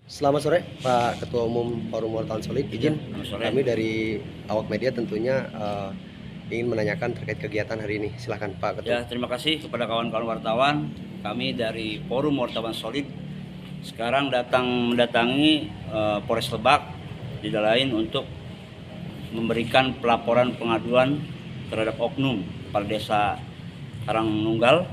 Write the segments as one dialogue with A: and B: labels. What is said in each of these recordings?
A: Selamat sore Pak Ketua Umum Forum Wartawan Solid.
B: Ya,
A: Izin
B: selamat sore.
A: kami dari awak media tentunya ingin menanyakan terkait kegiatan hari ini. Silakan Pak Ketua.
B: Ya, terima kasih kepada kawan-kawan wartawan. Kami dari Forum Wartawan Solid sekarang mendatangi Polres Lebak tidak lain untuk memberikan pelaporan pengaduan terhadap oknum kepala desa Karangnunggal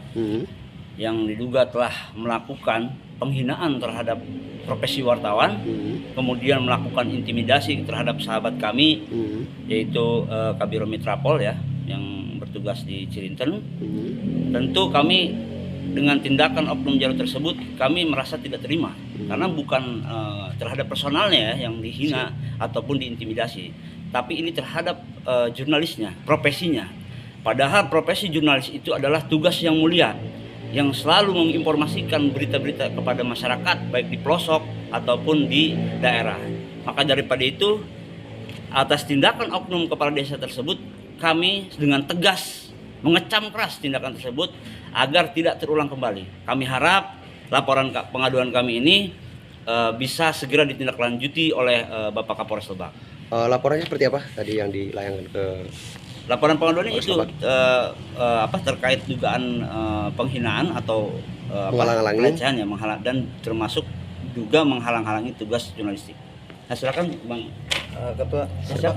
B: yang diduga telah melakukan penghinaan terhadap profesi wartawan, kemudian melakukan intimidasi terhadap sahabat kami, yaitu Kabiro Mitrapol ya, yang bertugas di Cirinten. Tentu kami dengan tindakan oknum jalur tersebut kami merasa tidak terima, karena bukan terhadap personalnya ya, yang dihina ataupun diintimidasi, tapi ini terhadap jurnalisnya, profesinya. Padahal profesi jurnalis itu adalah tugas yang mulia, yang selalu menginformasikan berita-berita kepada masyarakat, baik di pelosok ataupun di daerah. Maka daripada itu, atas tindakan oknum kepala desa tersebut, kami dengan tegas mengecam keras tindakan tersebut agar tidak terulang kembali. Kami harap laporan pengaduan kami ini bisa segera ditindaklanjuti oleh Bapak Kapolres Lebak.
A: Laporannya seperti apa tadi yang dilayangkan ke
B: Laporan pengaduannya itu terkait dugaan penghinaan atau pelecehan ya, dan termasuk juga menghalang-halangi tugas jurnalistik. Nah, silakan Bang
A: Ketua.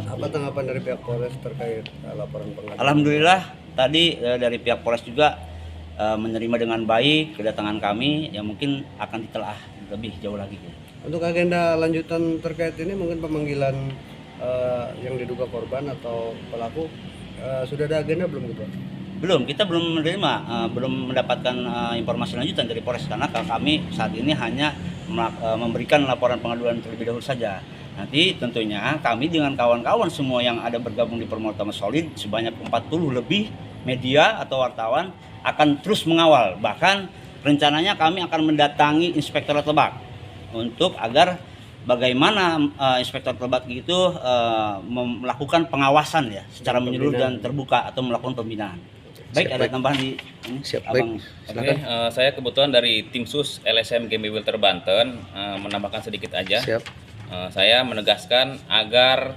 A: Apa tanggapan dari pihak Polres terkait laporan pengaduan?
B: Alhamdulillah tadi dari pihak Polres juga menerima dengan baik kedatangan kami, yang mungkin akan ditelaah lebih jauh lagi.
A: Untuk agenda lanjutan terkait ini mungkin pemanggilan yang diduga korban atau pelaku sudah ada agenda belum Ketua?
B: Belum, kita belum menerima, belum mendapatkan informasi lanjutan dari Polres, karena kami saat ini hanya memberikan laporan pengaduan terlebih dahulu saja. Nanti tentunya kami dengan kawan-kawan semua yang ada bergabung di Forum Wartawan Solid sebanyak 40 lebih media atau wartawan akan terus mengawal. Bahkan rencananya kami akan mendatangi Inspektorat Lebak untuk agar bagaimana Inspektorat Lebak itu melakukan pengawasan ya secara menyeluruh dan terbuka, atau melakukan pembinaan. Baik, ada tambahan di ini?
A: Siap,
B: Abang.
A: Baik.
C: Saya kebetulan dari tim sus LSM Game Wilter Banten, menambahkan sedikit aja.
A: Siap.
C: Saya menegaskan agar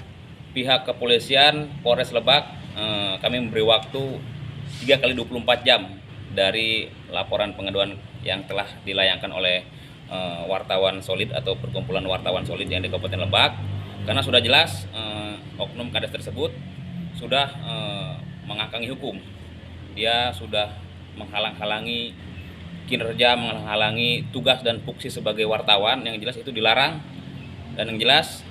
C: pihak kepolisian Polres Lebak, kami memberi waktu 3 kali 24 jam dari laporan pengaduan yang telah dilayangkan oleh wartawan solid atau perkumpulan wartawan solid yang di Kabupaten Lebak, karena sudah jelas oknum kades tersebut sudah mengakangi hukum. Dia sudah menghalang-halangi kinerja, menghalang-halangi tugas dan fungsi sebagai wartawan, yang jelas itu dilarang. Dan yang jelas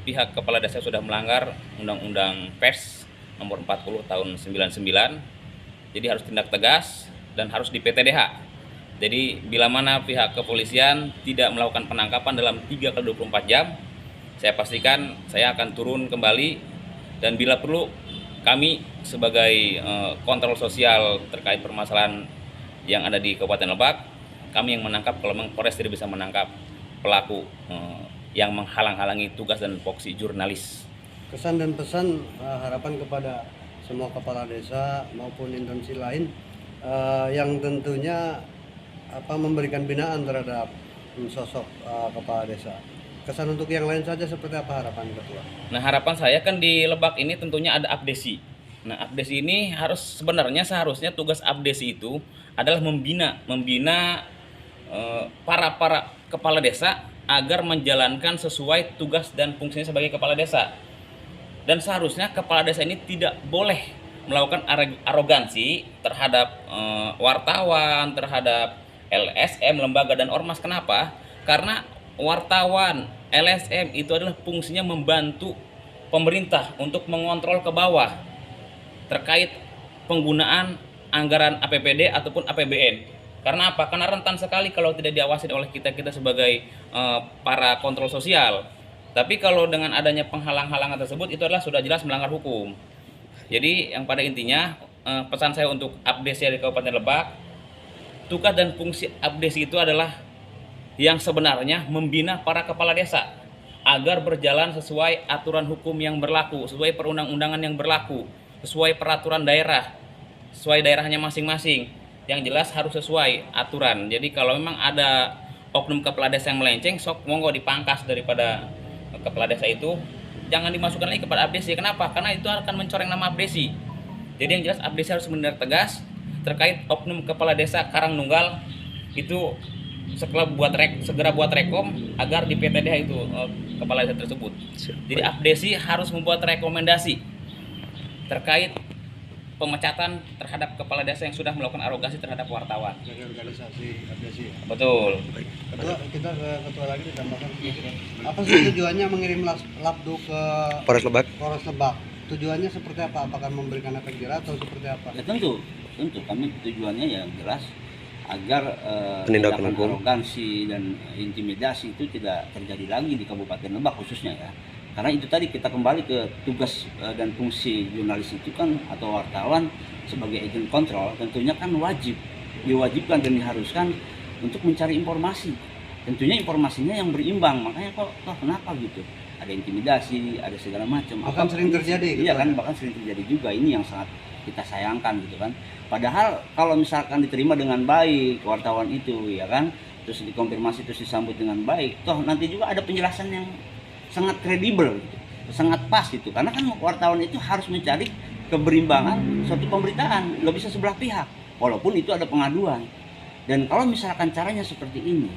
C: pihak kepala desa sudah melanggar Undang-Undang Pers nomor 40 tahun 99. Jadi harus tindak tegas dan harus di PTDH. Jadi bila mana pihak kepolisian tidak melakukan penangkapan dalam 3 kali 24 jam, saya pastikan saya akan turun kembali, dan bila perlu kami sebagai kontrol sosial terkait permasalahan yang ada di Kabupaten Lebak, kami yang menangkap kalau memang Polres tidak bisa menangkap pelaku yang menghalang-halangi tugas dan fungsi jurnalis.
A: Kesan dan pesan harapan kepada semua kepala desa maupun instansi lain yang tentunya memberikan binaan terhadap sosok kepala desa. Kesan untuk yang lain saja seperti apa harapan Ketua?
C: Nah, harapan saya kan di Lebak ini tentunya ada abdesi. Nah, abdesi ini seharusnya tugas abdesi itu adalah membina para kepala desa agar menjalankan sesuai tugas dan fungsinya sebagai kepala desa. Dan seharusnya kepala desa ini tidak boleh melakukan arogansi terhadap wartawan, terhadap LSM, lembaga dan ormas. Kenapa? Karena wartawan, LSM itu adalah fungsinya membantu pemerintah untuk mengontrol ke bawah terkait penggunaan anggaran APBD ataupun APBN. Karena apa? Karena rentan sekali kalau tidak diawasi oleh kita sebagai para kontrol sosial. Tapi kalau dengan adanya penghalang-halangan tersebut, itu adalah sudah jelas melanggar hukum. Jadi yang pada intinya pesan saya untuk abdesi di Kabupaten Lebak, tugas dan fungsi abdesi itu adalah yang sebenarnya membina para kepala desa agar berjalan sesuai aturan hukum yang berlaku, sesuai perundang-undangan yang berlaku, sesuai peraturan daerah, sesuai daerahnya masing-masing. Yang jelas harus sesuai aturan. Jadi kalau memang ada oknum kepala desa yang melenceng, sok monggo dipangkas daripada kepala desa itu, jangan dimasukkan lagi kepada abdesi. Kenapa? Karena itu akan mencoreng nama abdesi. Jadi yang jelas abdesi harus benar tegas terkait oknum kepala desa Karangnunggal itu segera buat rekom agar di PTDH itu kepala desa tersebut. Jadi abdesi harus membuat rekomendasi terkait pemecatan terhadap kepala desa yang sudah melakukan arogasi terhadap wartawan.
A: Dari organisasi abdesi ya.
C: Betul.
A: Ketua, kita ke ketua lagi ditambahkan. Apa sih tujuannya mengirim labdo ke
D: Polres Lebak.
A: Polres Lebak? Tujuannya seperti apa? Apakah memberikan efek jerah atau seperti apa?
B: Ya tentu kami tujuannya yang jelas agar
D: Penindakan
B: tindakan
D: hukum.
B: arogansi dan intimidasi itu tidak terjadi lagi di Kabupaten Lebak khususnya ya. Karena itu tadi kita kembali ke tugas dan fungsi jurnalis itu kan atau wartawan sebagai agent kontrol, tentunya kan diwajibkan dan diharuskan untuk mencari informasi. Tentunya informasinya yang berimbang, makanya kok kenapa gitu? Ada intimidasi, ada segala macam.
A: Bahkan sering terjadi.
B: Iya kan, bahkan sering terjadi juga. Ini yang sangat kita sayangkan gitu kan. Padahal kalau misalkan diterima dengan baik wartawan itu ya kan, terus dikonfirmasi terus disambut dengan baik, toh nanti juga ada penjelasan yang sangat kredibel gitu, sangat pas gitu. Karena kan wartawan itu harus mencari keberimbangan suatu pemberitaan, nggak bisa sebelah pihak, walaupun itu ada pengaduan. Dan kalau misalkan caranya seperti ini,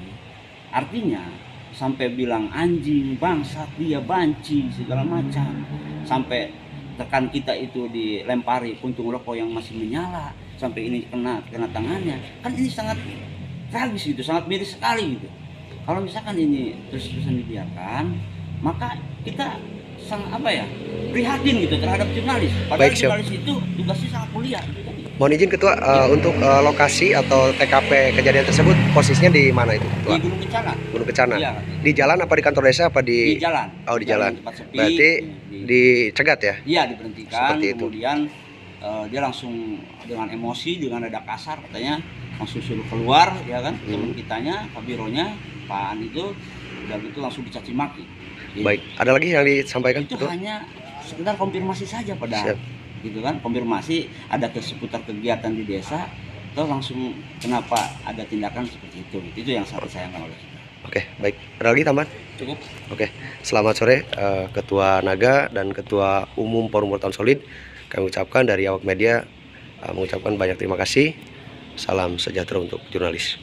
B: artinya sampai bilang anjing, bangsat, dia banci, segala macam, sampai rekan kita itu dilempari puntung rokok yang masih menyala, sampai ini kena tangannya, kan ini sangat tragis gitu, sangat miris sekali gitu. Kalau misalkan ini terus-terusan dibiarkan, maka kita sangat prihatin gitu terhadap jurnalis. Padahal
D: Baik, siap.
B: jurnalis itu tugasnya sangat mulia gitu kan.
D: Mohon izin Ketua, untuk lokasi atau TKP kejadian tersebut posisinya di mana itu Ketua?
B: Di Gunung Kencana.
D: Gunung Kencana.
B: Iya.
D: Di jalan apa di kantor desa apa
B: Di
D: di?
B: jalan.
D: Oh, di jalan.
B: Tempat sepi.
D: Berarti dicegat ya?
B: Iya, diberhentikan.
D: Seperti itu.
B: Kemudian dia langsung dengan emosi, dengan nada kasar katanya langsung suruh keluar ya kan. Teman kitanya, Kabironya, Pak An itu udah gitu langsung dicaci maki. Gitu.
D: Baik, ada lagi yang disampaikan
B: Itu
D: Ketua?
B: hanya sekedar konfirmasi saja padahal.
D: Siap.
B: Gitu kan, konfirmasi ada seputar kegiatan di desa, atau langsung kenapa ada tindakan seperti itu. Itu yang sangat disayangkan oleh kita.
D: Oke, baik. Ada lagi tambahan?
C: Cukup.
D: Oke, selamat sore Ketua Naga dan Ketua Umum Forum Wartawan Solid. Kami ucapkan dari awak media mengucapkan banyak terima kasih. Salam sejahtera untuk jurnalis.